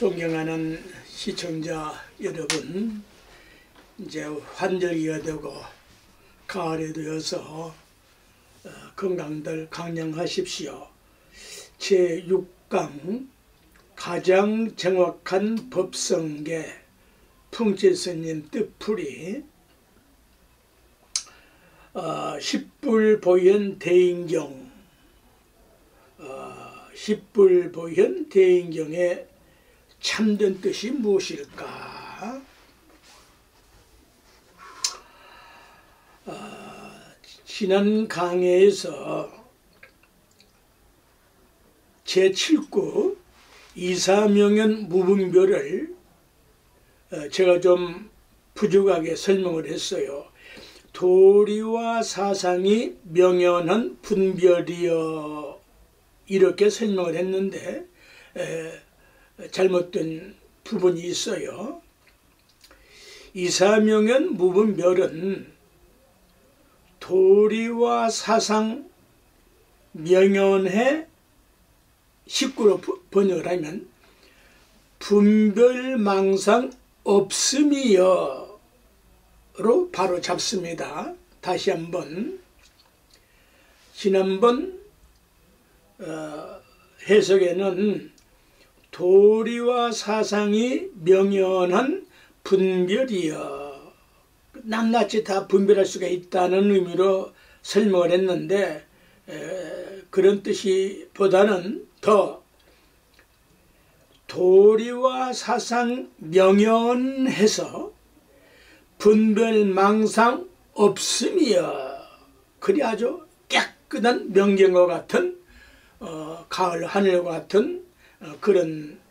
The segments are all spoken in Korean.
존경하는 시청자 여러분, 이제 환절기가 되고 가을이 되어서 건강들 강령하십시오. 제6강 가장 정확한 법성계 풍칠스님 뜻풀이 10불보현 대인경 10불보현 대인경의 참된 뜻이 무엇일까? 지난 강의에서 제7구 이사명연 무분별을 제가 좀 부족하게 설명을 했어요. 도리와 사상이 명연한 분별이여, 이렇게 설명을 했는데 잘못된 부분이 있어요. 이사명연 무분별은 도리와 사상 명연해 식구로 번역을 하면 분별망상 없음이여로 바로 잡습니다. 다시 한번 지난번 해석에는 도리와 사상이 명연한 분별이여, 낱낱이 다 분별할 수가 있다는 의미로 설명을 했는데 그런 뜻이 보다는 더 도리와 사상 명연해서 분별망상 없음이여, 그리 아주 깨끗한 명경과 같은 가을 하늘과 같은 그런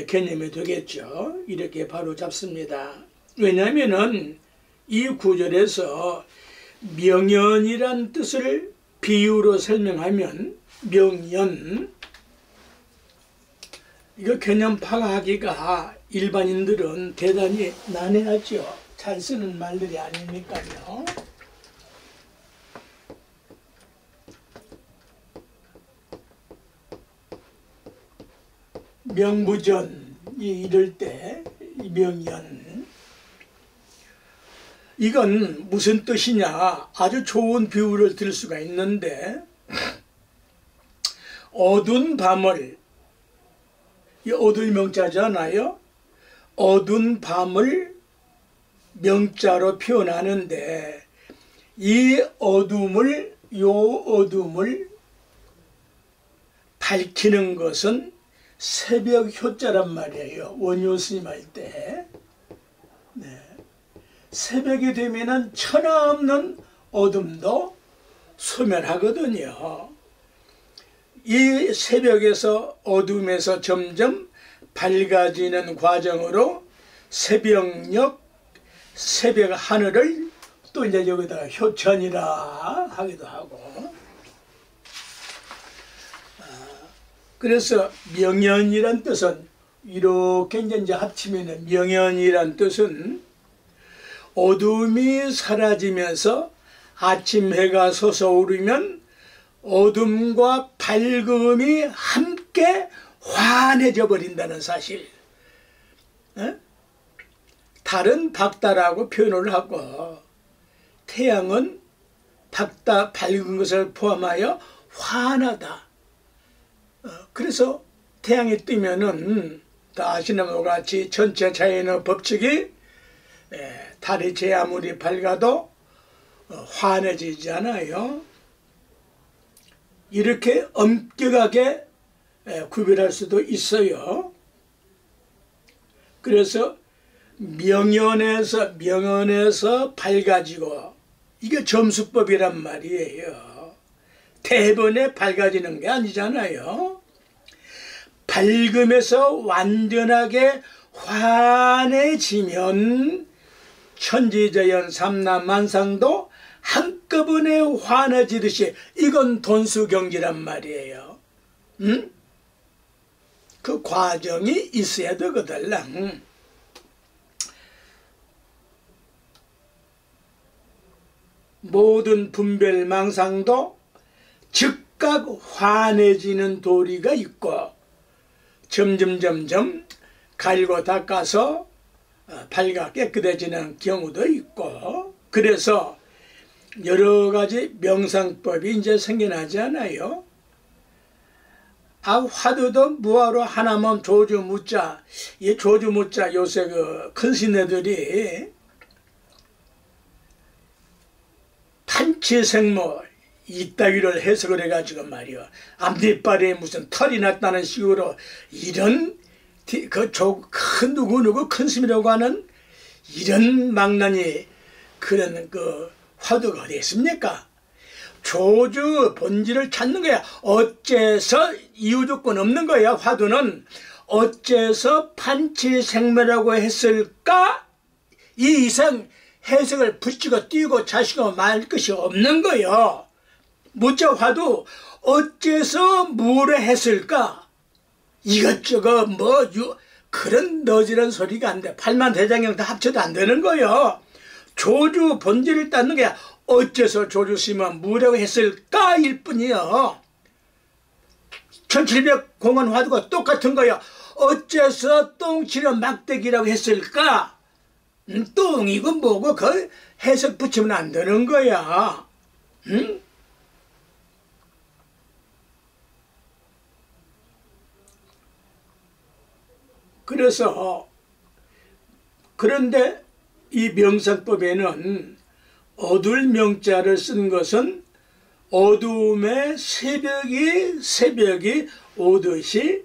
개념이 되겠죠. 이렇게 바로 잡습니다. 왜냐하면은 이 구절에서 명연이란 뜻을 비유로 설명하면 명연, 이거 개념 파악하기가 일반인들은 대단히 난해하죠. 잘 쓰는 말들이 아니니까요. 명부전이 이럴 때 명연, 이건 무슨 뜻이냐, 아주 좋은 비유를 들 수가 있는데, 어두운 밤을, 이 어두운 명자잖아요. 어두운 밤을 명자로 표현하는데, 이 어둠을, 어둠을 밝히는 것은 새벽 효자란 말이에요. 원효 스님 할 때. 네. 새벽이 되면은 천하없는 어둠도 소멸하거든요. 이 새벽에서 어둠에서 점점 밝아지는 과정으로 새벽녘, 새벽 하늘을 또 이제 여기다가 효천이라 하기도 하고, 그래서 명연이란 뜻은 이렇게 이제 합치면 명연이란 뜻은 어둠이 사라지면서 아침 해가 솟아오르면 어둠과 밝음이 함께 환해져 버린다는 사실. 달은 밝다라고 표현을 하고 태양은 밝은 것을 포함하여 환하다. 그래서 태양이 뜨면은 다 아시는 것 같이 전체 자연의 법칙이 달이 제 아무리 밝아도 환해지지 않아요. 이렇게 엄격하게 구별할 수도 있어요. 그래서 명연에서 밝아지고, 이게 점수법이란 말이에요. 대번에 밝아지는 게 아니잖아요. 밝음에서 완전하게 환해지면 천지자연 삼라만상도 한꺼번에 환해지듯이, 이건 돈수경지란 말이에요. 그 과정이 있어야 되거든. 모든 분별망상도 즉각 환해지는 도리가 있고 점점 갈고 닦아서 발가 깨끗해지는 경우도 있고, 그래서 여러 가지 명상법이 이제 생겨나지 않아요. 화두도 무화로 하나만 조주무자, 이 조주무자 요새 그 큰 스님들이 판치생모 이따위를 해석을 해가지고 말이야, 앞니빨에 무슨 털이 났다는 식으로 이런 그 누구 큰 스님이라고 하는 이런 망나니 그런 그 화두가 어디 있습니까? 조주 본질을 찾는 거야. 어째서 이유조건 없는 거야. 화두는 어째서 판치생모라고 했을까? 이 이상 해석을 붙이고 띄고 자시고 말 것이 없는 거요. 무자 화두 어째서 뭐를 했을까? 이것저것 그런 너지런 소리가 안 돼. 팔만대장경 다 합쳐도 안 되는 거요. 조주 본질을 따는 거야. 어째서 조주스님은 뭐라고 했을까? 일 뿐이요. 1700공원 화두가 똑같은 거야. 어째서 똥치려 막대기라고 했을까? 똥이고 뭐고 그 해석 붙이면 안 되는 거야. 응? 그래서 그런데 이 명상법에는 어둘 명자를 쓴 것은 어두움의 새벽이 오듯이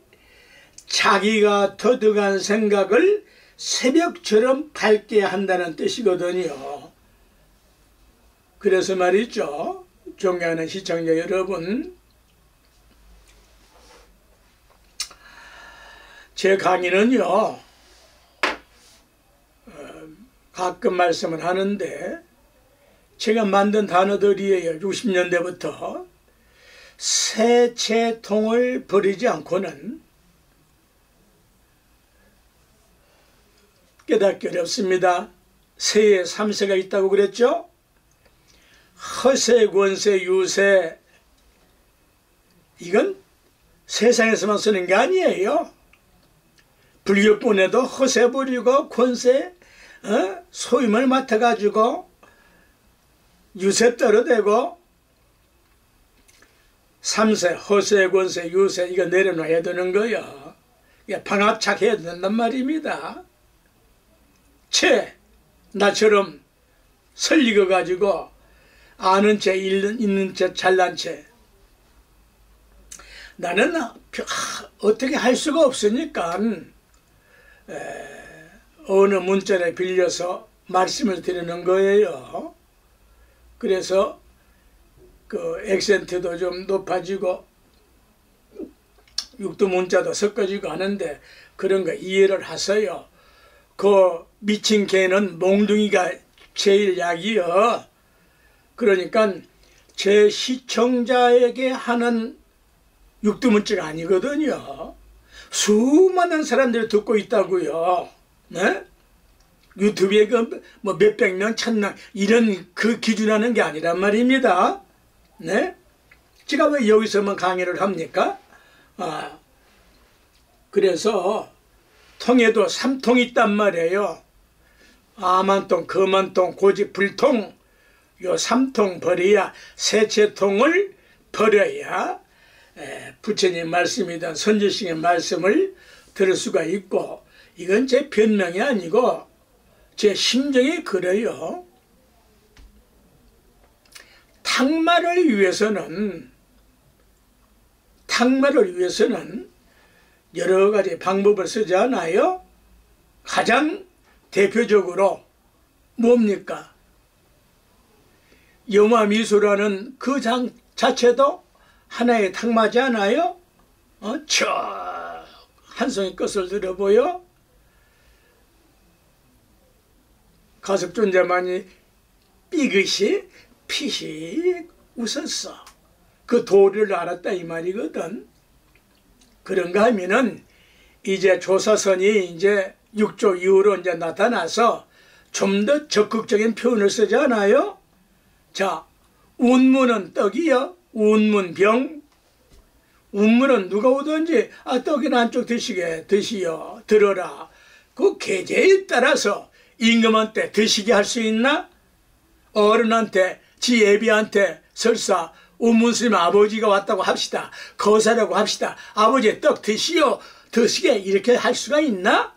자기가 터득한 생각을 새벽처럼 밝게 한다는 뜻이거든요. 그래서 말이죠. 존경하는 시청자 여러분, 제 강의는요, 가끔 말씀을 하는데 제가 만든 단어들이에요. 60년대부터 세체통을 버리지 않고는 깨닫기 어렵습니다. 세에 3세가 있다고 그랬죠. 허세, 권세, 유세, 이건 세상에서만 쓰는 게 아니에요. 불교권에도 허세 부리고 권세, 소임을 맡아가지고 유세 떨어대고 3세 허세, 권세, 유세 이거 내려놔야 되는 거예요. 방압착해야 된단 말입니다. 나처럼 설리거 가지고 아는 채 있는 채 잘난 채 나는 어떻게 할 수가 없으니까 어느 문자를 빌려서 말씀을 드리는 거예요. 그래서 그 액센트도 좀 높아지고 육두 문자도 섞어지고 하는데 그런 거 이해를 하세요. 그 미친 개는 몽둥이가 제일 약이요. 그러니까 제 시청자에게 하는 육두 문자가 아니거든요. 수많은 사람들이 듣고 있다고요. 네? 유튜브에 뭐 몇백 명, 1000명 이런 그 기준하는 게 아니란 말입니다. 네? 제가 왜 여기서만 강의를 합니까? 그래서 통에도 3통이 있단 말이에요. 아만통, 거만통, 고집불통 요 3통 버려야 세체통을 버려야 부처님 말씀이든 선지식의 말씀을 들을 수가 있고, 이건 제 변명이 아니고 제 심정이 그래요. 탁마를 위해서는 여러 가지 방법을 쓰지 않아요? 가장 대표적으로 뭡니까? 염화미소라는 그 장 자체도 하나의 탁마지 않아요? 한 송이 끝을 들어보여 가섭존자만이 삐긋이 피식 웃었어. 그 도리를 알았다 이 말이거든. 그런가 하면은 이제 조사선이 이제 6조 이후로 이제 나타나서 좀 더 적극적인 표현을 쓰지 않아요? 자, 운문은 떡이요. 운문병. 운문은 누가 오든지 떡이나 한쪽 드시게 드시오 들어라. 그 계제에 따라서 임금한테 드시게 할 수 있나? 어른한테 지 애비한테 설사 운문스님 아버지가 왔다고 합시다. 거사라고 합시다. 아버지 떡 드시오 드시게 이렇게 할 수가 있나?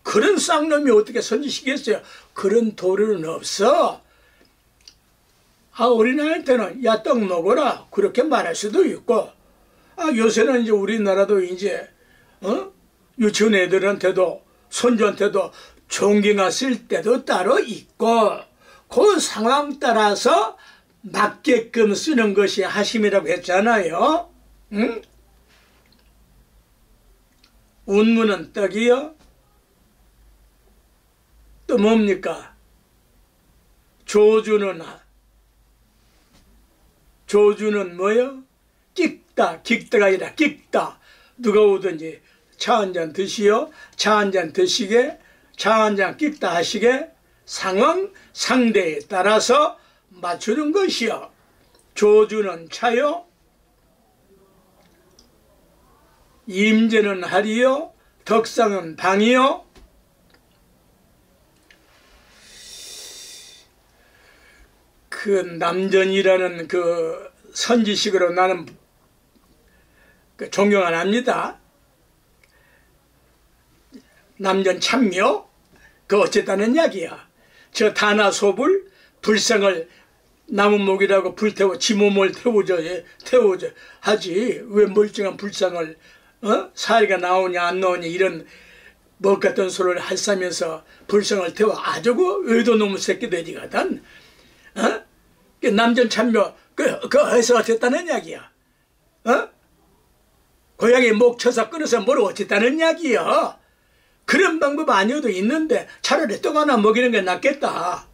그런 쌍놈이 어떻게 선지시겠어요? 그런 도리는 없어. 어린아이한테는 야 떡 먹어라 그렇게 말할 수도 있고, 요새는 이제 우리나라도 이제 유치원 애들한테도 손주한테도 존경을 쓸 때도 따로 있고, 그 상황 따라서 맞게끔 쓰는 것이 하심이라고 했잖아요. 응? 운문은 떡이요. 또 뭡니까? 조주는 뭐요? 끽다. 긱다가 아니라 끽다. 누가 오든지 차 한잔 드시오. 차 한잔 드시게. 차 한잔 끽다 하시게. 상황 상대에 따라서 맞추는 것이요. 조주는 차요. 임제는 하리요. 덕상은 방이요. 그 남전이라는 그 선지식으로 나는 존경 안 합니다. 남전 참묘? 그 어쨌다는 이야기야. 저 다나소불 불상을 나무 목이라고 불태워 지 몸을 태우자 하지. 왜 멀쩡한 불상을 사리가 나오냐 안 나오냐 이런 먹 같은 소리를 할싸면서 불상을 태워. 아주 그 의도놈의 새끼들이거든. 남전 참묘 그 해서 어쨌다는 이야기야. 고양이 목 쳐서 끊어서 뭘 어쨌다는 이야기야. 그런 방법 아니어도 있는데 차라리 떡 하나 먹이는 게 낫겠다.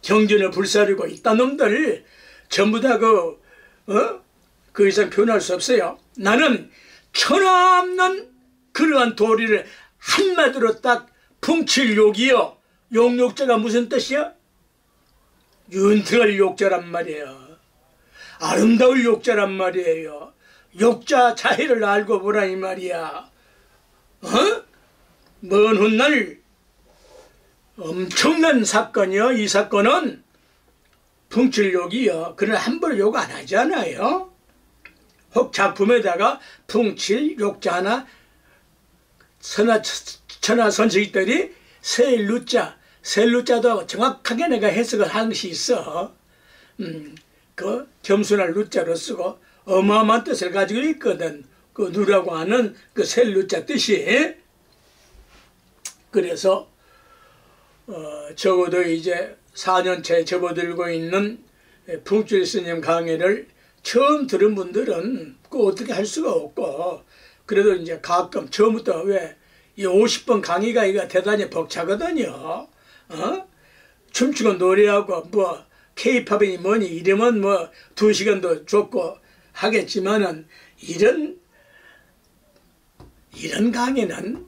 경전을 불사르고 이딴 놈들 전부 다 그 이상 표현할 수 없어요. 나는 천없는 그러한 도리를 한마디로 딱 풍칠 욕이요. 욕자가 무슨 뜻이야? 윤택할 욕자란 말이에요. 아름다울 욕자란 말이에요. 욕자 자해를 알고 보라 이 말이야. 먼 훗날 엄청난 사건이요. 이 사건은 풍칠욕이요. 그러나 함부로 욕 안 하잖아요. 혹 작품에다가 풍칠욕자 하나 천하선지식들이 셀루자도 정확하게 내가 해석을 한 것이 있어. 그 겸손할 루자로 쓰고 어마어마한 뜻을 가지고 있거든. 그 누라고 하는 그 셀루자 뜻이. 그래서 적어도 이제 4년째 접어들고 있는 풍칠 스님 강의를 처음 들은 분들은 그 어떻게 할 수가 없고, 그래도 이제 가끔 처음부터 왜 이 50번 강의가 이거 대단히 벅차거든요. 춤추고 노래하고 뭐 K-팝이니 뭐니 이러면 뭐 2시간도 좋고 하겠지만은 이런 강의는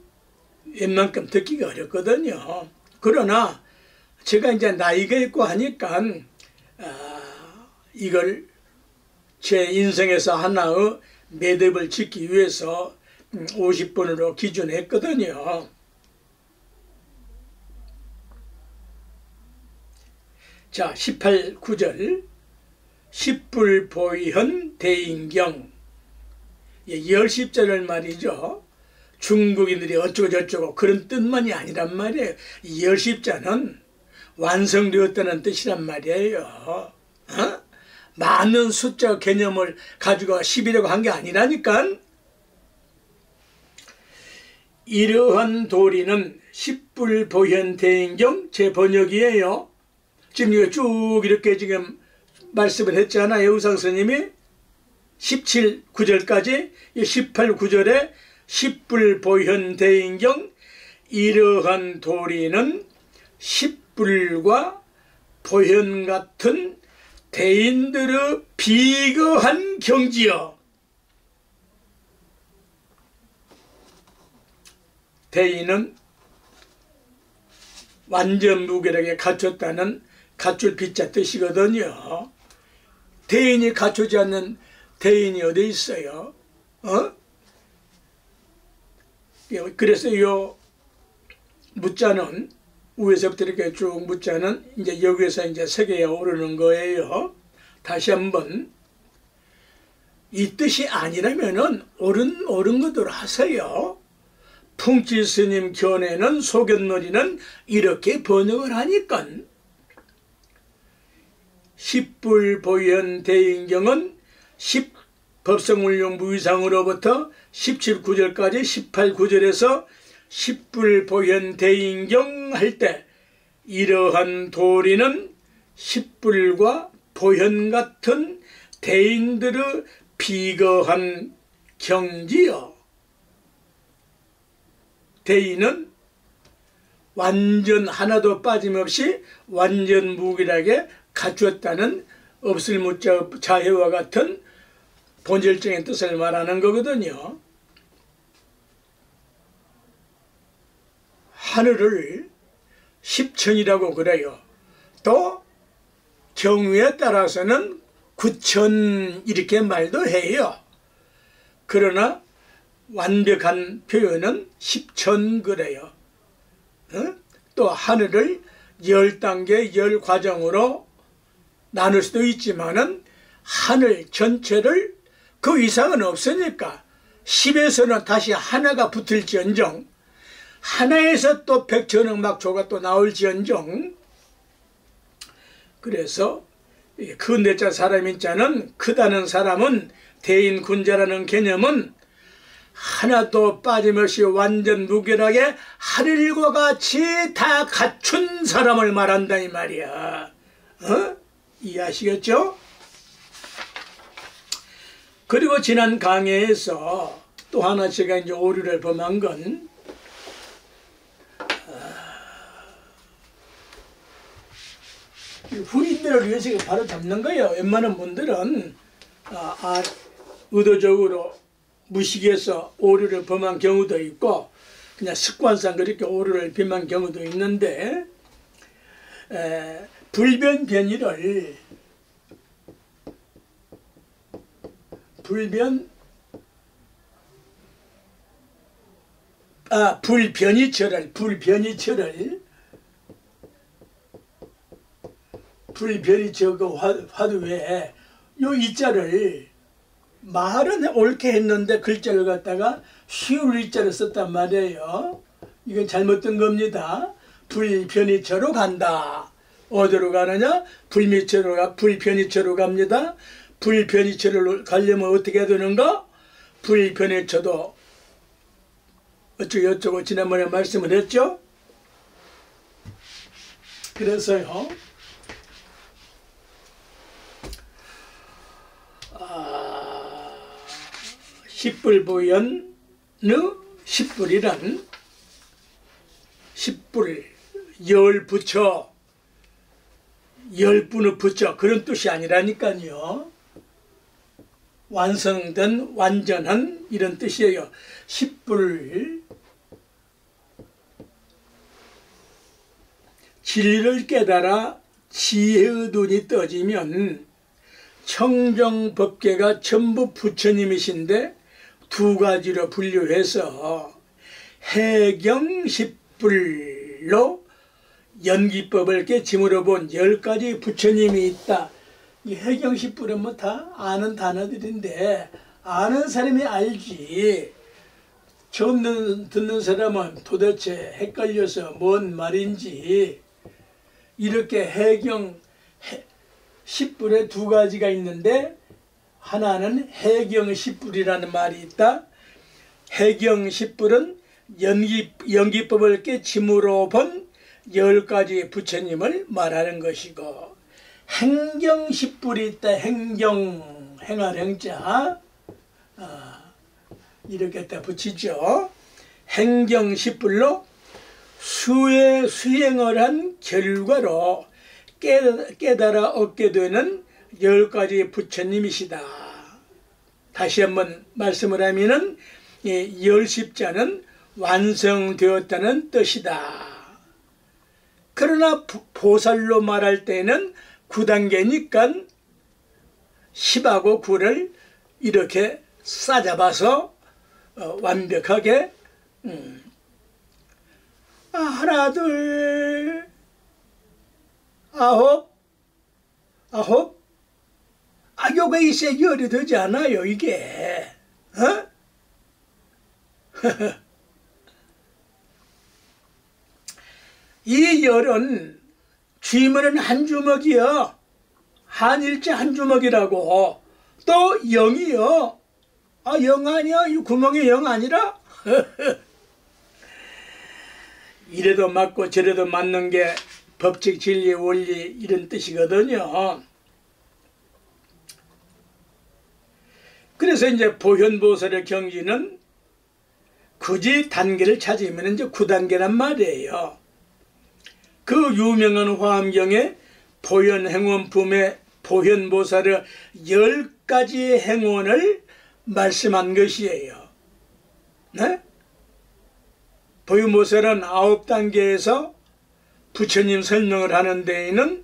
웬만큼 듣기가 어렵거든요. 그러나 제가 이제 나이가 있고 하니까 이걸 제 인생에서 하나의 매듭을 짓기 위해서 50분으로 기준했거든요. 자, 18구절. 십불보현 대인경. 열십자를 말이죠. 중국인들이 어쩌고저쩌고 그런 뜻만이 아니란 말이에요. 열십자는 완성되었다는 뜻이란 말이에요. 많은 숫자 개념을 가지고 10이라고 한 게 아니라니까. 이러한 도리는 십불보현 대인경 제 번역이에요. 지금 이거 쭉 이렇게 지금 말씀을 했잖아요. 의상스님이 17구절까지 18구절에 십불보현 대인경 이러한 도리는 십불과 보현 같은 대인들의 비거한 경지여. 대인은 완전 무결하게 갖췄다는 갖출 비자 뜻이거든요. 대인이 갖추지 않는 대인이 어디 있어요? 그래서 요 무자는 위에서부터 이렇게 쭉 무자는 이제 여기에서 이제 세계에 오르는 거예요. 다시 한번 이 뜻이 아니라면은 옳은 것대로 하세요. 풍치 스님 견해는 소견머리는 이렇게 번역을 하니까 십불보현 대인경은 법성울용 무위상으로부터 17구절까지 18구절에서 십불보현 대인경 할 때 이러한 도리는 십불과 보현 같은 대인들의 비거한 경지여. 대인은 완전 하나도 빠짐없이 완전 무기하게 갖추었다는 없을 무자 자해와 같은 본질적인 뜻을 말하는 거거든요. 하늘을 십천이라고 그래요. 또 경우에 따라서는 구천 이렇게 말도 해요. 그러나 완벽한 표현은 십천 그래요. 또 하늘을 10단계 10과정으로 나눌 수도 있지만은 하늘 전체를 그 이상은 없으니까 10에서는 다시 하나가 붙을지언정 하나에서 또 백천억 막조가 또 나올지언정. 그래서 그 내자 사람인자는 크다는 사람은 대인 군자라는 개념은 하나도 빠짐없이 완전 무결하게 하늘과 같이 다 갖춘 사람을 말한다 이 말이야. 이해하시겠죠? 그리고 지난 강의에서 또 하나 제가 이제 오류를 범한 건 후인들을 위해서 바로 잡는 거예요. 웬만한 분들은 의도적으로 무식해서 오류를 범한 경우도 있고 그냥 습관상 그렇게 오류를 범한 경우도 있는데 불변변이를 불변이철을 그 화두에 요 이자를 말은 옳게 했는데 글자를 갖다가 쉬울 이자를 썼단 말이에요. 이건 잘못된 겁니다. 불변이철로 간다. 어디로 가느냐? 불변이철로 갑니다. 불변이철로 가려면 어떻게 해야 되는가? 불변이철도 어쩌고 지난번에 말씀을 했죠. 그래서요. 십불보현의 십불이란 십불 열부처 열분의 부처 그런 뜻이 아니라니까요. 완성된 완전한 이런 뜻이에요. 십불 진리를 깨달아 지혜의 눈이 떠지면 청정법계가 전부 부처님이신데 두 가지로 분류해서 해경십불로 연기법을 깨짐으로 본 10가지 부처님이 있다. 이 해경십불은 뭐 다 아는 단어들인데 아는 사람이 알지 처음 듣는 사람은 도대체 헷갈려서 뭔 말인지. 이렇게 해경 십불에 두 가지가 있는데 하나는 해경십불이라는 말이 있다. 해경십불은 연기법을 깨짐으로 본 10가지 부처님을 말하는 것이고, 행경십불이 있다. 행할 행자 이렇게 딱 붙이죠. 행경십불로 수행을 한 결과로 깨달아 얻게 되는 10가지 부처님이시다. 다시 한번 말씀을 하면은 열십자는 완성되었다는 뜻이다. 그러나 보살로 말할 때는 9단계니까 10하고 9를 이렇게 싸잡아서 완벽하게 하나 둘 아홉 요거 있어야 열이 되지 않아요 이게. 이 열은 쥐면은 한 주먹이요. 한일째 한 주먹이라고. 또 영이요. 영 아니야? 이 구멍이 영 아니라? 이래도 맞고 저래도 맞는 게 법칙, 진리, 원리 이런 뜻이거든요. 그래서 이제 보현보살의 경지는 굳이 단계를 찾으면 이제 9단계란 말이에요. 그 유명한 화엄경에 보현행원품의 보현보살의 10가지의 행원을 말씀한 것이에요. 네? 보현보살은 9단계에서 부처님 설명을 하는 데에는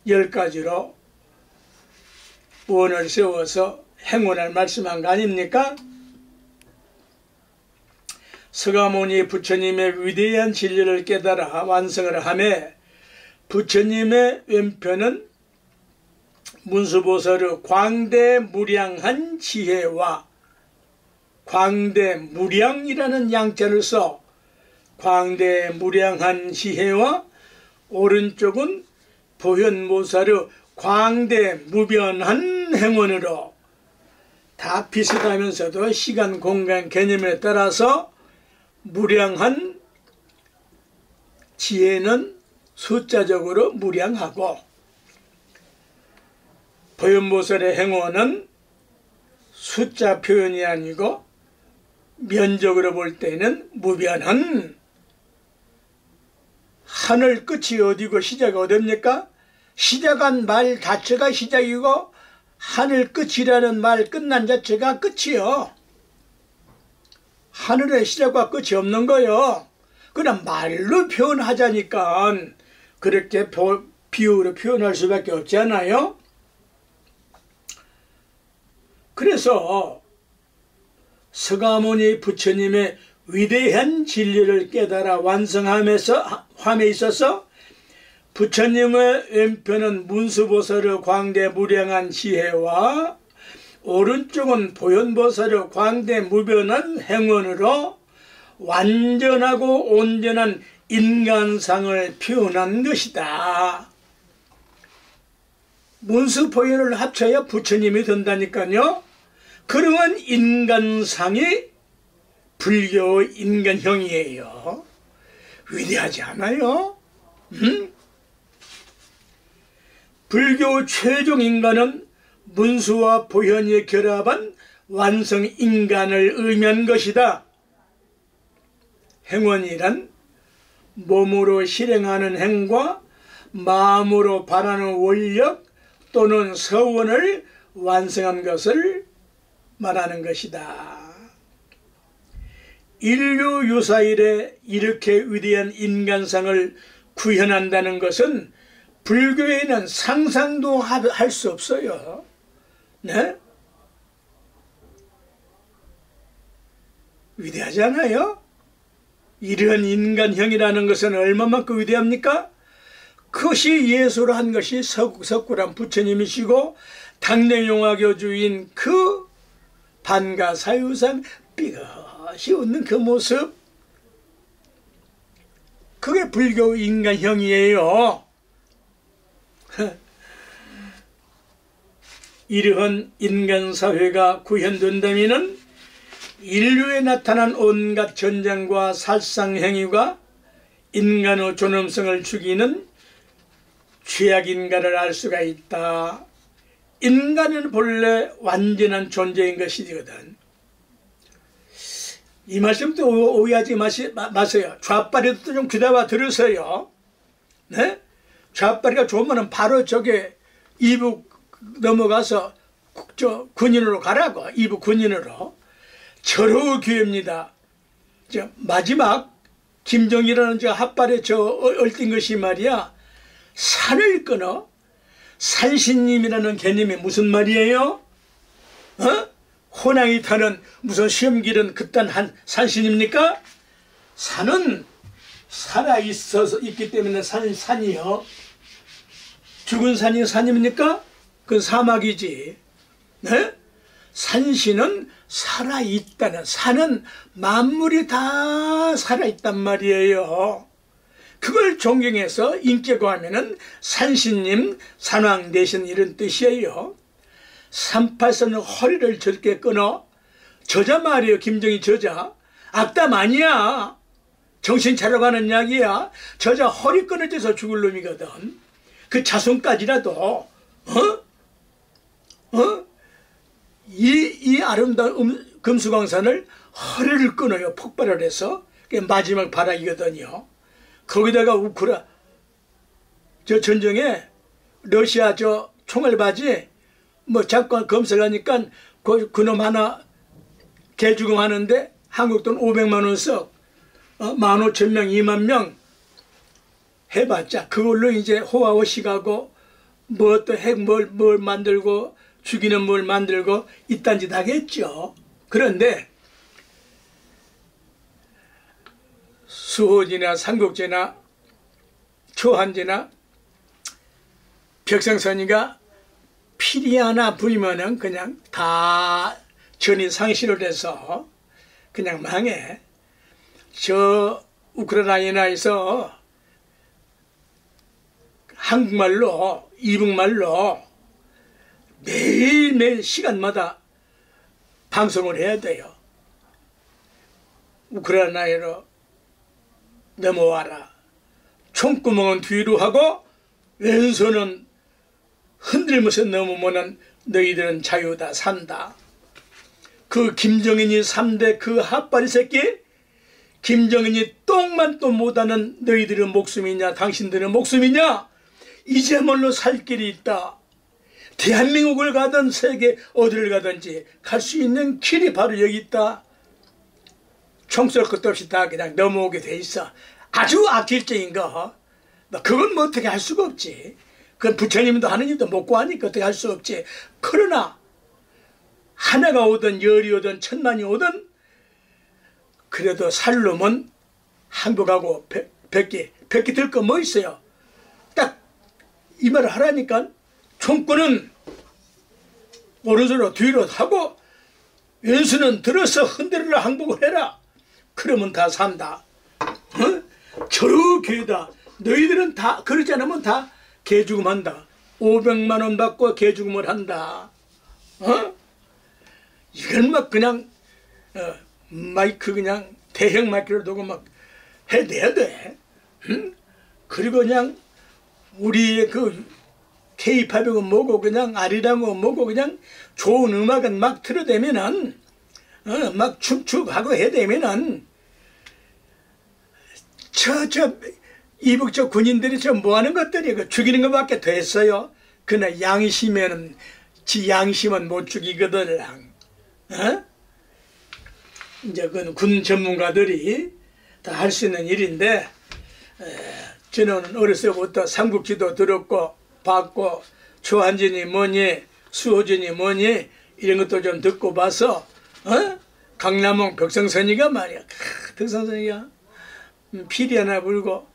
10가지로 원을 세워서 행원을 말씀한 거 아닙니까? 서가모니 부처님의 위대한 진리를 깨달아 완성을 하며 부처님의 왼편은 문수보살의 광대무량한 지혜와 광대무량이라는 양자를 써 광대무량한 지혜와 오른쪽은 보현보살의 광대무변한 행원으로 다 비슷하면서도 시간 공간 개념에 따라서 무량한 지혜는 숫자적으로 무량하고 보현보살의 행원은 숫자 표현이 아니고 면적으로 볼 때는 무변한 하늘 끝이 어디고 시작이 어딥니까? 시작한 말 자체가 시작이고 하늘 끝이라는 말 끝난 자체가 끝이요. 하늘의 시작과 끝이 없는 거요. 그냥 말로 표현하자니까 그렇게 비유로 표현할 수밖에 없지 않아요? 그래서 서가모니 부처님의 위대한 진리를 깨달아 완성함에 있어서 부처님의 왼편은 문수보살의 광대무량한 지혜와 오른쪽은 보현보살의 광대무변한 행원으로 완전하고 온전한 인간상을 표현한 것이다. 문수보현을 합쳐야 부처님이 된다니까요. 그러한 인간상이 불교 인간형이에요. 위대하지 않아요? 불교 최종 인간은 문수와 보현이 결합한 완성 인간을 의미한 것이다. 행원이란 몸으로 실행하는 행과 마음으로 바라는 원력 또는 서원을 완성한 것을 말하는 것이다. 인류 유사 이래 이렇게 위대한 인간상을 구현한다는 것은 불교에는 상상도 할 수 없어요. 네? 위대하지 않아요? 이런 인간형이라는 것은 얼마만큼 위대합니까? 그것이 예수로 한 것이 석굴암 부처님이시고 당내용화교주인 그 반가사유상 삐것이 웃는 그 모습, 그게 불교 인간형이에요. 이러한 인간사회가 구현된다면 인류에 나타난 온갖 전쟁과 살상행위가 인간의 존엄성을 죽이는 죄악인가를 알 수가 있다. 인간은 본래 완전한 존재인 것이거든. 이 말씀도 오해하지 마세요. 좌빨이도 좀 귀담아 들으세요. 네? 좌빨이가 좋으면 바로 저게 이북 넘어가서 저 군인으로 가라고. 이북 군인으로. 절호 기회입니다. 마지막 김정일이라는 저 핫발에 얼뛴 것이 말이야. 산을 끊어. 산신님이라는 개념이 무슨 말이에요? 호랑이 타는 무슨 시험길은 그딴 한 산신입니까? 산은 살아있어서 있기 때문에 산이요. 죽은 산이 산입니까? 그건 사막이지. 네? 산신은 살아있다는, 산은 만물이 다 살아있단 말이에요. 그걸 존경해서 인격화하면은 산신님, 산왕 대신 이런 뜻이에요. 38선은 허리를 절게 끊어. 저자 말이에요. 김정희 저자. 악담 아니야. 정신 차려가는 이야기야. 저자 허리 끊어져서 죽을 놈이거든. 그 자손까지라도 이 아름다운 금수강산을 허리를 끊어요. 폭발을 해서. 그게 마지막 발악이거든요. 거기다가 저 전쟁에 러시아 저 총알바지 뭐 잠깐 검색하니까 그놈 하나 개죽음하는데 한국 돈 500만 원 써. 15,000명, 2만 명 해봤자 그걸로 이제 호화호식하고 뭐 또 핵 뭘 만들고 죽이는 뭘 만들고 이딴 짓 하겠죠. 그런데 수호지나 삼국지나 초한지나 벽상선이가 필이 하나 부리면은 그냥 다 전이 상실을 해서 그냥 망해. 저 우크라이나에서 한국말로 이북말로 매일매일 시간마다 방송을 해야 돼요. 우크라이나로 넘어와라. 총구멍은 뒤로 하고 왼손은 흔들면서 넘으면은 너희들은 자유다 산다. 그 김정인이 3대 그 핫바리 새끼, 김정인이 똥만 또 못하는 너희들의 목숨이냐 당신들의 목숨이냐. 이제말로 살 길이 있다. 대한민국을 가든 세계 어디를 가든지 갈 수 있는 길이 바로 여기 있다. 총 쏠 것도 없이 다 그냥 넘어오게 돼 있어. 아주 악질적인 거. 그건 뭐 어떻게 할 수가 없지. 그건 부처님도 하느님도 못 구하니까 어떻게 할 수 없지. 그러나 하나가 오든 열이 오든 천만이 오든 그래도 살 놈은 항복하고 백기 들 거 뭐 있어요. 딱 이 말을 하라니까. 총구는 오른손으로 뒤로 하고 왼손은 들어서 흔들어라 항복을 해라. 그러면 다 산다. 저렇게다. 너희들은 다 그러지 않으면 다 개죽음한다. 500만 원 받고 개죽음을 한다. 이건 막 그냥 마이크 그냥 대형 마이크를 두고 막 해내야 돼. 그리고 그냥 우리의 그 K-팝이고 뭐고 그냥 아리랑고 뭐고 그냥 좋은 음악은 막 틀어대면은 막 춤추고 해대면은 이북 저 군인들이 저 뭐하는 것들이 그 죽이는 것밖에 됐어요. 그러나 양심에는 지 양심은 못 죽이거든. 이제 그건 군 전문가들이 다 할 수 있는 일인데 저는 어렸을 때부터 삼국지도 들었고 봤고 초한진이 뭐니 수호진이 뭐니 이런 것도 좀 듣고 봐서 강남홍 벽성선이가 말이야. 벽성선이가 피리 하나 불고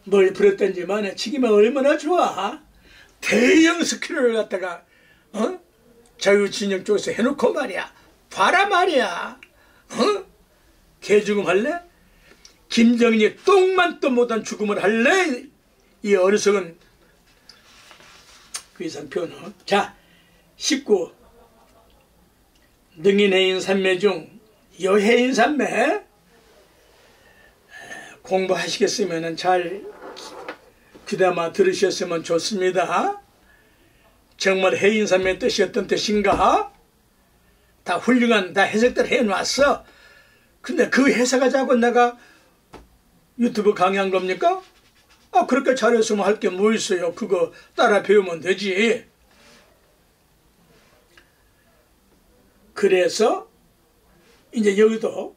뭘 부렸던지 만에 치기만 얼마나 좋아. 대형 스크롤을 갖다가 자유진영 쪽에서 해놓고 말이야. 봐라 말이야. 개죽음 할래? 김정인이 똥만 또 못한 죽음을 할래? 이 어리석은 그 이상 표현은. 자, 19. 능인해인 삼매 중 여해인 삼매 공부하시겠으면 잘 귀담아 들으셨으면 좋습니다. 정말 해인 삼매의 뜻이 어떤 뜻인가? 다 훌륭한 다 해석들 해놨어. 근데 그 해석하자고 내가 유튜브 강의한 겁니까? 그렇게 잘했으면 할 게 뭐 있어요. 그거 따라 배우면 되지. 그래서 이제 여기도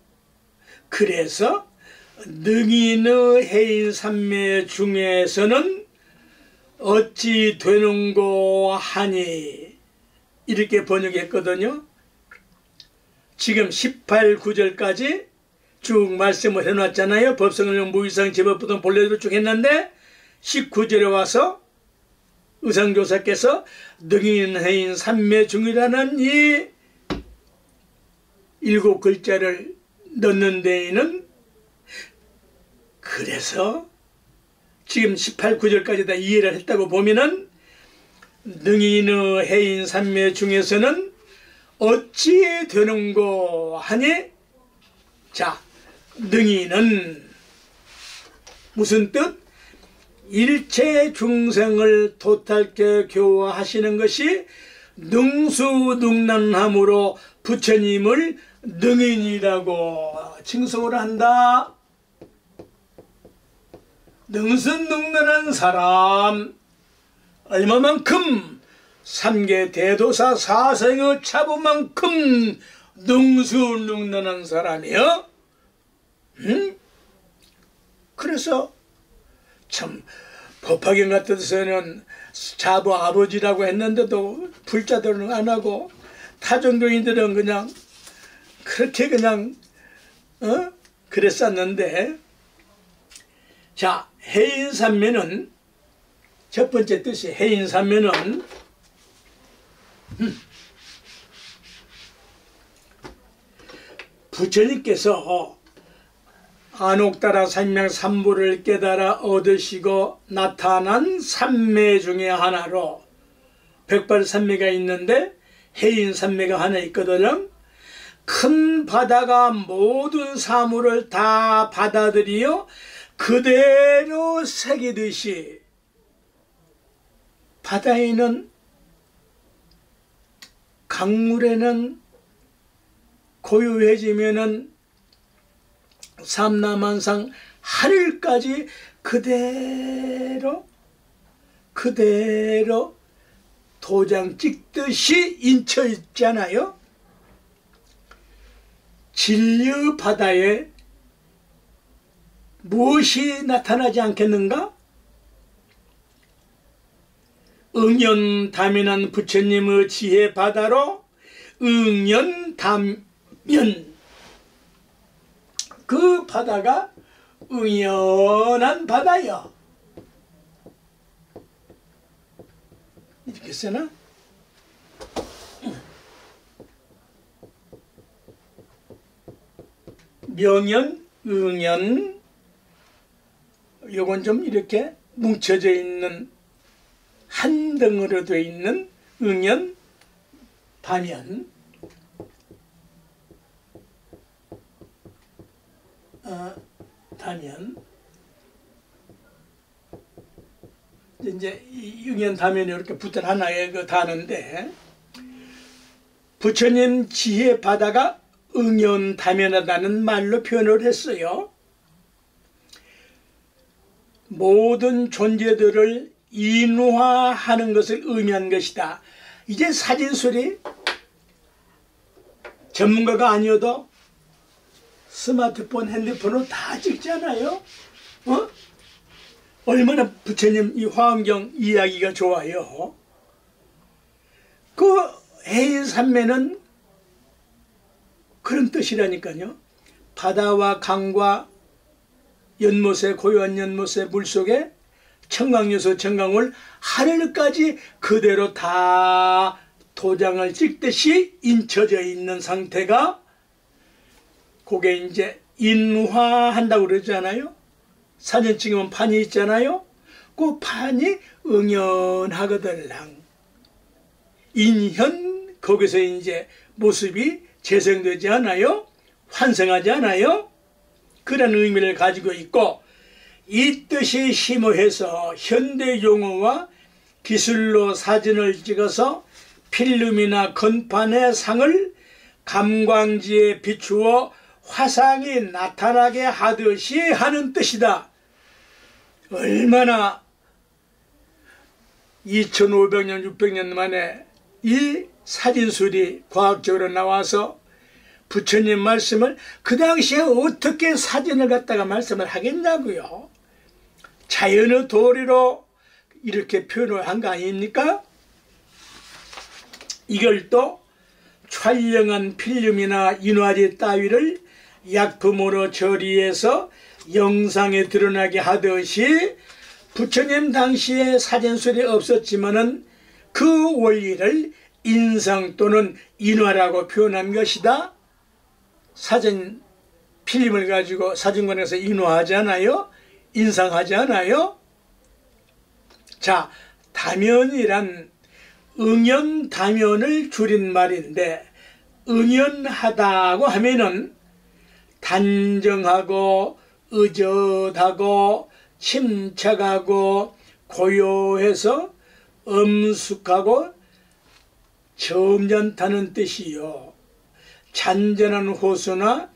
그래서 능인의 해인 삼매 중에서는 어찌 되는고 하니 이렇게 번역했거든요. 지금 18, 9절까지 쭉 말씀을 해놨잖아요. 법성을 무이상 제법부터 본래대로 쭉 했는데 19절에 와서 의상조사께서 능인해인 삼매중이라는 이 7글자를 넣는 데에는 그래서 지금 18, 9절까지 다 이해를 했다고 보면은 능인의 해인 삼매 중에서는 어찌 되는고 하니, 자, 능인은 무슨 뜻? 일체 중생을 도탈케 교화하시는 것이 능수능란함으로 부처님을 능인이라고 칭송을 한다. 능수능란한 사람, 얼마만큼? 삼계 대도사 사생의 차부만큼 능수능란한 사람이요. 그래서 참 법화경 같은 데서는 자부 아버지라고 했는데도 불자들은 안 하고 타종교인들은 그냥 그렇게 그냥 그랬었는데, 자, 해인삼매는 첫 번째 뜻이 해인삼매는 부처님께서 안옥따라 삼명 삼부를 깨달아 얻으시고 나타난 삼매 중에 하나로 백발삼매가 있는데 해인삼매가 하나 있거든요. 큰 바다가 모든 사물을 다 받아들이어 그대로 새기듯이 바다에는 강물에는 고요해지면은 삼라만상 하늘까지 그대로 도장 찍듯이 인쳐 있잖아요. 진류 바다에 무엇이 나타나지 않겠는가? 응연담연한 부처님의 지혜 바다로 응연담연, 그 바다가 응연한 바다요. 이렇게 쓰나? 명연, 응연, 요건 좀 이렇게 뭉쳐져 있는 한 덩어리로 되어 있는 응연, 담연, 담연. 이제 이 응연 담연이 이렇게 붙은 하나의 그 단어인데, 부처님 지혜 바다가 응연 담연하다는 말로 표현을 했어요. 모든 존재들을 인화하는 것을 의미한 것이다. 이제 사진술이 전문가가 아니어도 스마트폰, 핸드폰으로 다 찍잖아요. 얼마나 부처님 이 화엄경 이야기가 좋아요. 그 해인삼매는 그런 뜻이라니까요. 바다와 강과 연못에, 고요한 연못의 물속에 청강요소, 청강을 하늘까지 그대로 다 도장을 찍듯이 인쳐져 있는 상태가, 그게 이제 인화한다고 그러잖아요. 사진 찍으면 판이 있잖아요. 그 판이 응연하거들랑 인현, 거기서 이제 모습이 재생되지 않아요? 환생하지 않아요? 그런 의미를 가지고 있고, 이 뜻이 심오해서 현대 용어와 기술로 사진을 찍어서 필름이나 건판의 상을 감광지에 비추어 화상이 나타나게 하듯이 하는 뜻이다. 얼마나 2500년, 600년 만에 이 사진술이 과학적으로 나와서 부처님 말씀을 그 당시에 어떻게 사진을 갖다가 말씀을 하겠냐고요. 자연의 도리로 이렇게 표현을 한 거 아닙니까? 이걸 또 촬영한 필름이나 인화제 따위를 약품으로 처리해서 영상에 드러나게 하듯이 부처님 당시에 사진술이 없었지만은 그 원리를 인상 또는 인화라고 표현한 것이다. 사진 필름을 가지고 사진관에서 인화하지 않아요? 인상하지 않아요? 자, 다면이란 응연다면을 줄인 말인데, 응연하다고 하면은 단정하고 의젓하고 침착하고 고요해서 엄숙하고 점잖다는 뜻이요. 잔잔한 호수나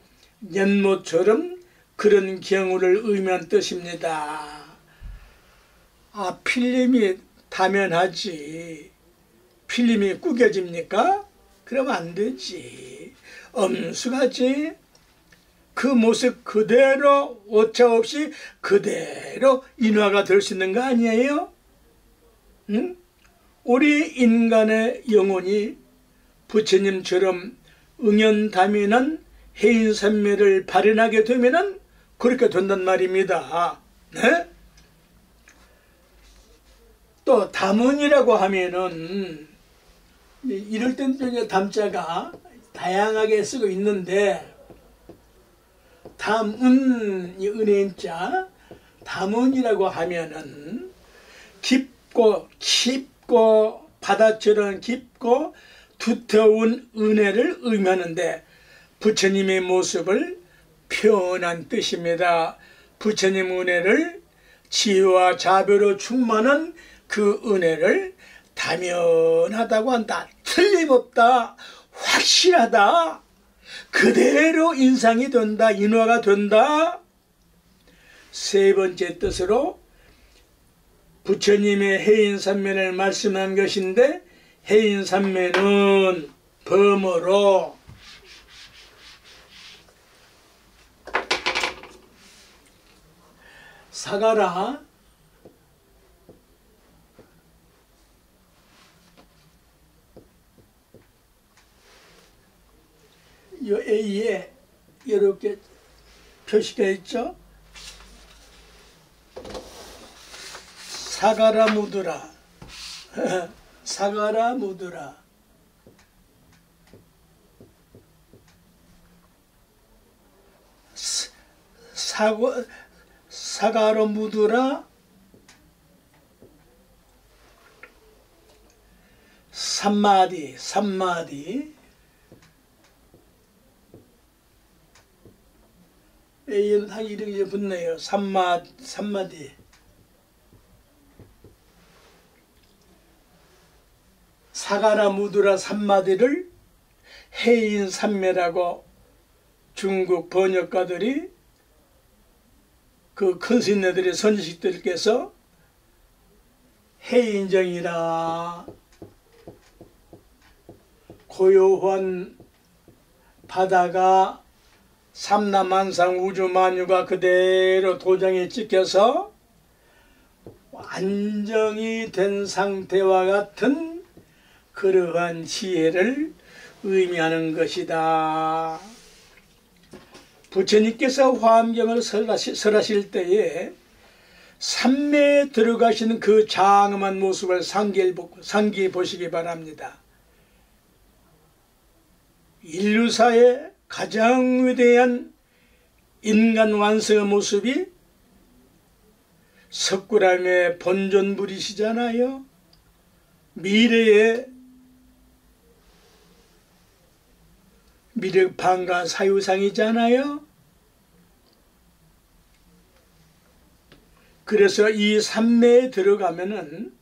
연못처럼 그런 경우를 의미한 뜻입니다. 아, 필름이 다면하지 필름이 구겨집니까? 그러면 안 되지. 엄숙하지. 그 모습 그대로 오차 없이 그대로 인화가 될 수 있는 거 아니에요? 응? 우리 인간의 영혼이 부처님처럼 응연다면한 해인산매를 발현하게 되면은 그렇게 된단 말입니다. 네? 또 담은이라고 하면은 이럴 땐 담자가 다양하게 쓰고 있는데, 담은 은혜자 담은이라고 하면은 깊고 바다처럼 깊고 두터운 은혜를 의미하는데, 부처님의 모습을 표현한 뜻입니다. 부처님 은혜를 지혜와 자비로 충만한 그 은혜를 다면하다고 한다. 틀림없다. 확실하다. 그대로 인상이 된다. 인화가 된다. 세 번째 뜻으로 부처님의 해인산면을 말씀한 것인데, 해인산면은 범어로 사가라 이 A에 이렇게 표시가 있죠. 사가라 무드라 사가라 무드라 사가로 무드라 삼마디 A는 한 이름이 붙네요. 삼마디 사가라 무드라 삼마디를 해인산매라고 중국 번역가들이 그 큰 스님들의 선지식들께서 해인정이라 고요한 바다가 삼라만상 우주만유가 그대로 도장에 찍혀서 안정이 된 상태와 같은 그러한 지혜를 의미하는 것이다. 부처님께서 화엄경을 설하실 때에 삼매에 들어가시는 그 장엄한 모습을 상기해 보시기 바랍니다. 인류사의 가장 위대한 인간 완성의 모습이 석굴암의 본존불이시잖아요. 미래의 미륵판가 사유상이잖아요. 그래서 이 삼매에 들어가면은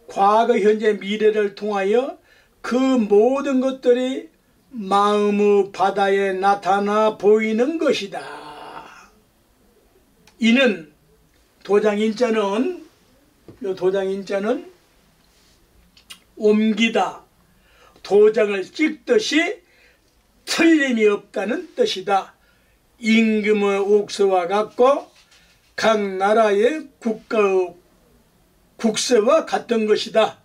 과거, 현재, 미래를 통하여 그 모든 것들이 마음의 바다에 나타나 보이는 것이다. 이는 도장인자는 옮기다, 도장을 찍듯이 틀림이 없다는 뜻이다. 임금의 옥서와 같고 각 나라의 국가의 국서와 같은 것이다.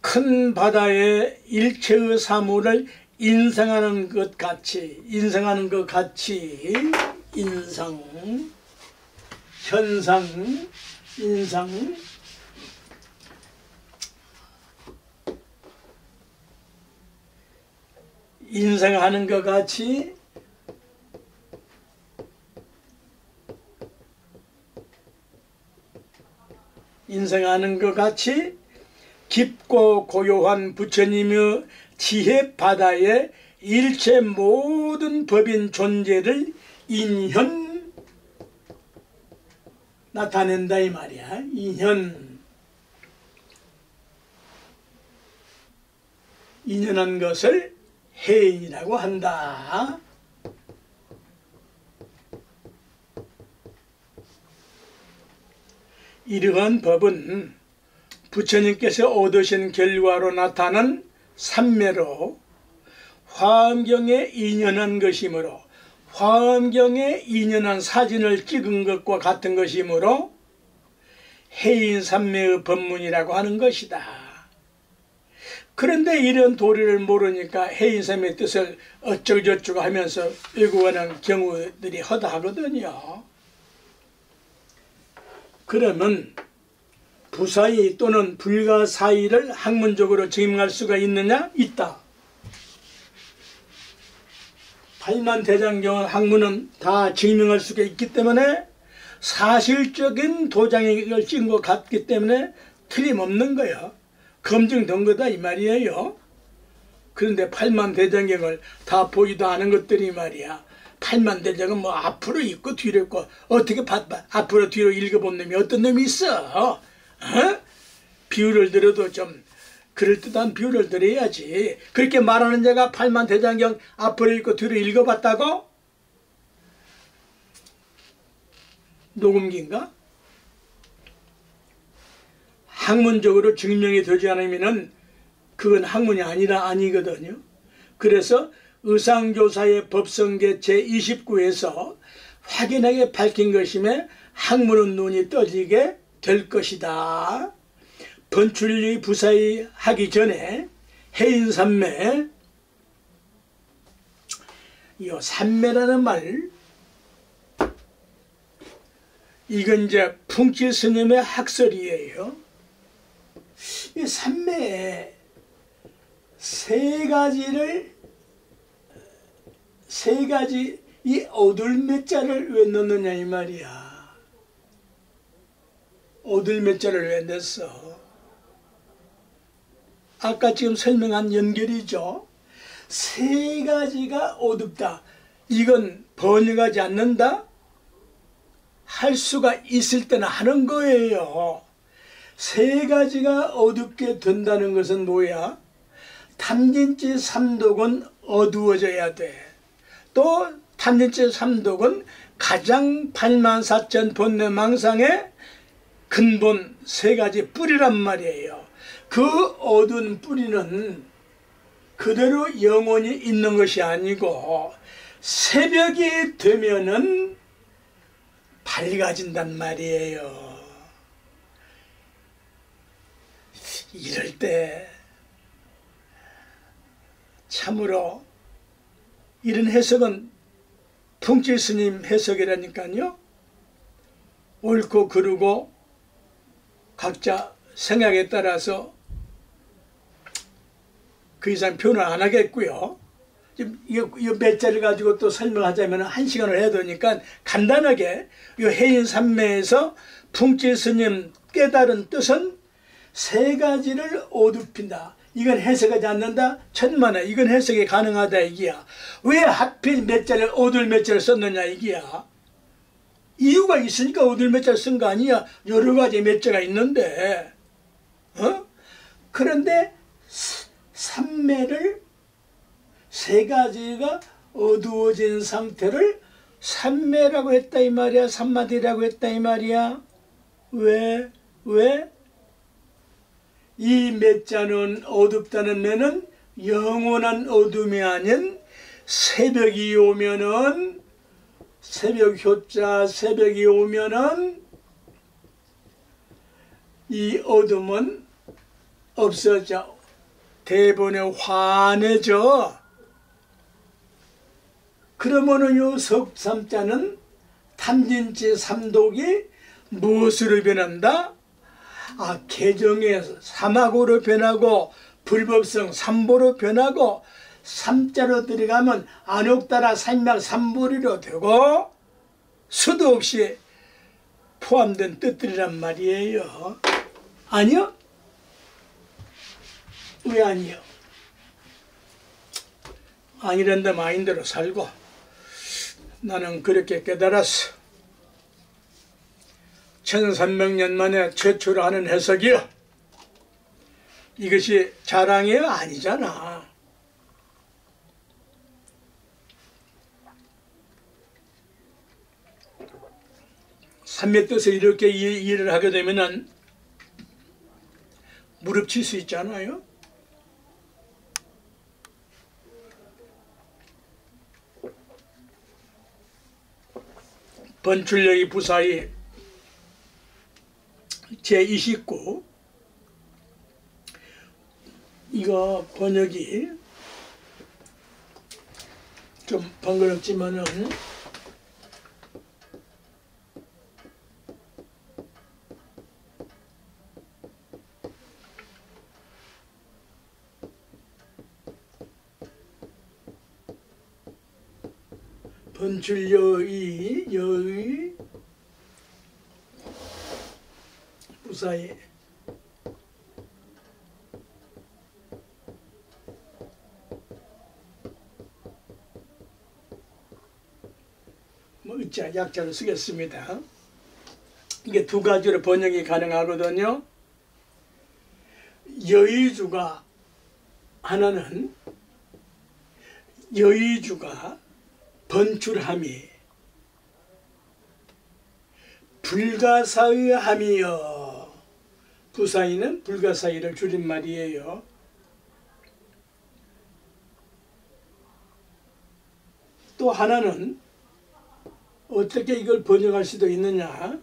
큰 바다의 일체의 사물을 인상하는 것 같이, 인상, 현상, 인상, 인상하는 것 같이 깊고 고요한 부처님의 지혜 바다에 일체 모든 법인 존재를 인현 나타낸다 이 말이야. 인현한 것을 해인이라고 한다. 이러한 법은 부처님께서 얻으신 결과로 나타난 삼매로 화엄경에 인연한 것이므로, 화엄경에 인연한 사진을 찍은 것과 같은 것이므로 해인삼매의 법문이라고 하는 것이다. 그런데 이런 도리를 모르니까 해인삼매의 뜻을 어쩌고저쩌고 하면서 외국하는 경우들이 허다하거든요. 그러면 부사의 또는 불가사의를 학문적으로 증명할 수가 있느냐? 있다. 팔만대장경은 학문은 다 증명할 수가 있기 때문에 사실적인 도장을 찍은 것 같기 때문에 틀림없는 거야. 검증된 거다 이 말이에요. 그런데 팔만대장경을 다 보지도 않은 것들이 말이야. 팔만대장은 뭐 앞으로 있고 뒤로 있고 어떻게 앞으로 뒤로 읽어본 놈이 어떤 놈이 있어? 비유를 들어도 좀 그럴듯한 비유를 들어야지. 그렇게 말하는 자가 팔만대장경 앞으로 읽고 뒤로 읽어봤다고? 녹음기인가? 학문적으로 증명이 되지 않으면 그건 학문이 아니거든요. 그래서 의상조사의 법성계 제29에서 확연하게 밝힌 것임에 학문은 눈이 떠지게 될 것이다. 번출리 부사의 하기 전에 해인삼매, 이 삼매라는 말, 이건 이제 풍치 스님의 학설이에요. 이 삼매에 세 가지 이 오들매자를 왜 넣느냐 이 말이야. 오들매자를 왜 냈어? 아까 지금 설명한 연결이죠. 세 가지가 어둡다. 이건 번역하지 않는다? 할 수가 있을 때는 하는 거예요. 세 가지가 어둡게 된다는 것은 뭐야? 탐진치 삼독은 어두워져야 돼. 또 탐진치 삼독은 가장 팔만사천 본래망상의 근본 세 가지 뿌리란 말이에요. 그 어두운 뿌리는 그대로 영원히 있는 것이 아니고 새벽이 되면은 밝아진단 말이에요. 이럴 때 참으로 이런 해석은 풍치 스님 해석이라니까요. 옳고 그르고 각자 생각에 따라서 그 이상 표현을 안 하겠고요. 이 몇 자를 가지고 또 설명하자면 1시간을 해야 되니까 간단하게 이 해인삼매에서 풍치 스님 깨달은 뜻은 세 가지를 어둡힌다. 이건 해석하지 않는다? 천만에 이건 해석이 가능하다 이기야. 왜 하필 몇 자를 어둘 몇 자를 썼느냐 이기야. 이유가 있으니까 어둘 몇 자를 쓴 거 아니야. 여러 가지 몇 자가 있는데 그런데 삼매를 세 가지가 어두워진 상태를 삼매라고 했다 이 말이야. 삼마디라고 했다 이 말이야. 왜? 이 매자는 어둡다는 매는 영원한 어둠이 아닌 새벽이 오면은 새벽 효자 새벽이 오면은 이 어둠은 없어져. 대번에 환해져. 그러면은 요 석삼자는 탐진치 삼독이 무엇으로 변한다? 개정의 삼악으로 변하고 불법성 삼보로 변하고 삼자로 들어가면 안옥따라 삼막 삼보리로 되고 수도 없이 포함된 뜻들이란 말이에요. 아니요? 왜 아니요? 아니란다 마인드로 살고 나는 그렇게 깨달았어. 1300년 만에 최초로 하는 해석이요. 이것이 자랑이에요? 아니잖아. 삼昧뜻을 이렇게 이해를 하게 되면은 무릎 칠 수 있잖아요. 번출력이 부사의 제29 이거 번역이 좀 번거롭지만은 번출력이 여의 부사의 의자 약자로 쓰겠습니다. 이게 두 가지로 번역이 가능하거든요. 여의주가 하나는 여의주가 번출함이 불가사의함이여. 부사의는 불가사의를 줄임말이에요. 또 하나는 어떻게 이걸 번역할 수도 있느냐.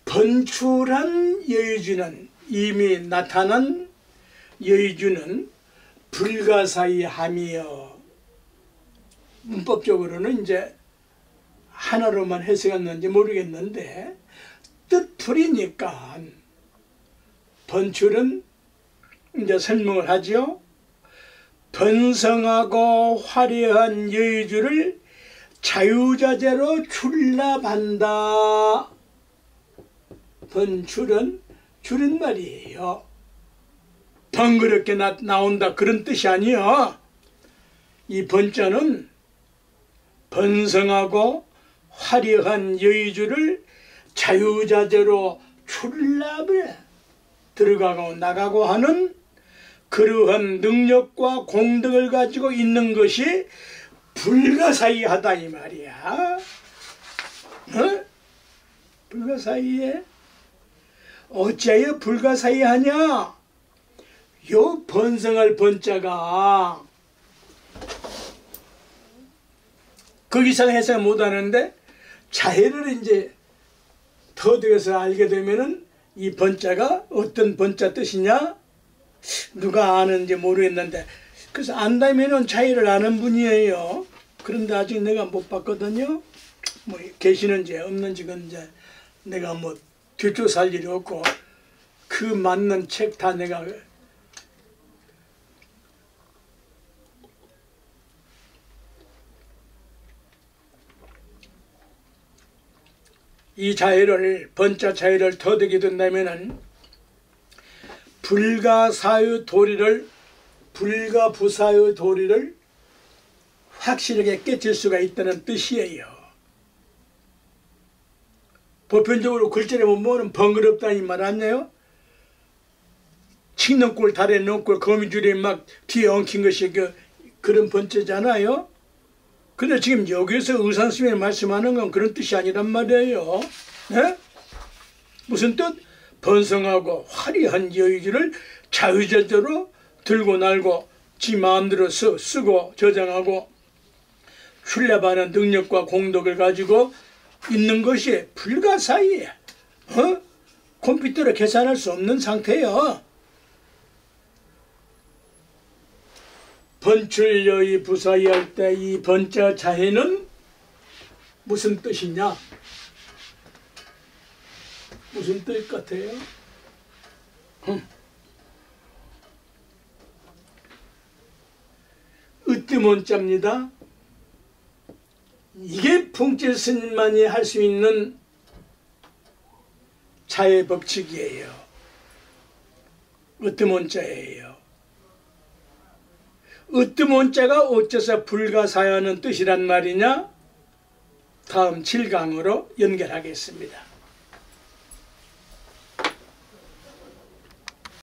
번출한 여의주는 이미 나타난 여의주는 불가사의함이여. 문법적으로는 이제 하나로만 해석했는지 모르겠는데 뜻풀이니까 번출은 이제 설명을 하죠. 번성하고 화려한 여의주를 자유자재로 출납한다. 번출은 줄임말이에요. 번거롭게 나온다 그런 뜻이 아니야. 이 번자는 번성하고 화려한 여의주를 자유자재로 출납을 들어가고 나가고 하는 그러한 능력과 공덕을 가지고 있는 것이 불가사의하다 이 말이야. 어? 불가사의해? 어찌하여 불가사의하냐? 요 번성할 번자가 거기서 해석 못하는데 자해를 이제 터득해서 알게 되면은 이 번자가 어떤 번자 뜻이냐? 누가 아는지 모르겠는데 그래서 안다면은 자해를 아는 분이에요. 그런데 아직 내가 못 봤거든요. 뭐 계시는지 없는지 건 이제 내가 뭐 뒤쫓아살 일이 없고 그 맞는 책 다 내가 이 자해를 번자 자해를 터득이 된다면은 불가사의 도리를 불가부사의 도리를 확실하게 깨칠 수가 있다는 뜻이에요. 보편적으로 글자를 보면 번거롭다 이 말 아니에요? 칡는 꼴 달에 넣고 거미줄에 막 뒤에 엉킨 것이 그런 번째잖아요. 근데 지금 여기서 의상스님이 말씀하는 건 그런 뜻이 아니란 말이에요. 네? 무슨 뜻? 번성하고 화려한 여의주를 자유자재로 들고 날고 지 마음대로 쓰고 저장하고 출납하는 능력과 공덕을 가지고 있는 것이 불가사의해. 컴퓨터로 계산할 수 없는 상태예요. 번출여의 부사의 할 때 이 번자 자해는 무슨 뜻이냐? 무슨 뜻 같아요? 으뜸원자입니다. 이게 풍제 스님만이 할 수 있는 자해 법칙이에요. 으뜸원자예요. 으뜸원자가 어째서 불가사하는 뜻이란 말이냐? 다음 7강으로 연결하겠습니다.